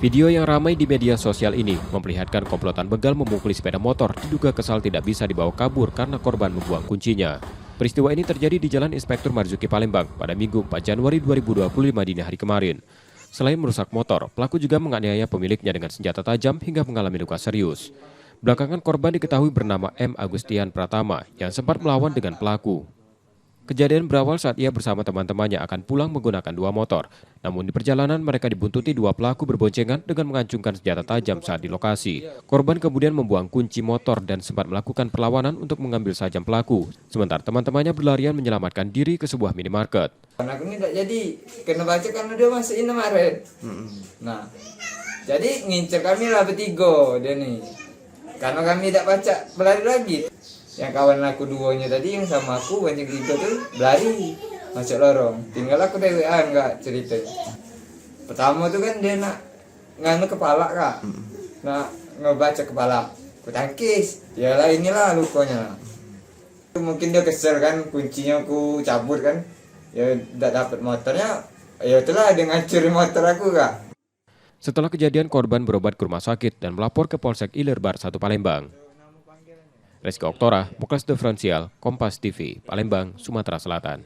Video yang ramai di media sosial ini memperlihatkan komplotan begal memukuli sepeda motor diduga kesal tidak bisa dibawa kabur karena korban membuang kuncinya. Peristiwa ini terjadi di Jalan Inspektur Marzuki Palembang pada Minggu 4 Januari 2025 dini hari kemarin. Selain merusak motor, pelaku juga menganiaya pemiliknya dengan senjata tajam hingga mengalami luka serius. Belakangan korban diketahui bernama M. Agustian Pratama yang sempat melawan dengan pelaku. Kejadian berawal saat ia bersama teman-temannya akan pulang menggunakan dua motor. Namun di perjalanan mereka dibuntuti dua pelaku berboncengan dengan mengancungkan senjata tajam saat di lokasi. Korban kemudian membuang kunci motor dan sempat melakukan perlawanan untuk mengambil sajam pelaku. Sementara teman-temannya berlarian menyelamatkan diri ke sebuah minimarket. Aku ini tak jadi, kena baca karena dia masukin kemarin. Nah, jadi ngincer kami lah bertiga dia nih. Karena kami tak baca, berlari lagi. Yang kawan aku duonya tadi yang sama aku banyak tiga tuh berlari masuk lorong. Tinggal aku dewean enggak ceritanya. Pertama tuh kan dia nak nganu kepala kak, nak ngebaca kepala. Aku tangkis, yalah inilah lukanya. Mungkin dia kesel kan, kuncinya aku cabut kan, ya tidak dapat motornya, ya itulah dia ngancurin motor aku kak. Setelah kejadian, korban berobat ke rumah sakit dan melapor ke Polsek Ilerbar 1 Palembang. Rizky Oktora, Muklas Diferensial, Kompas TV, Palembang, Sumatera Selatan.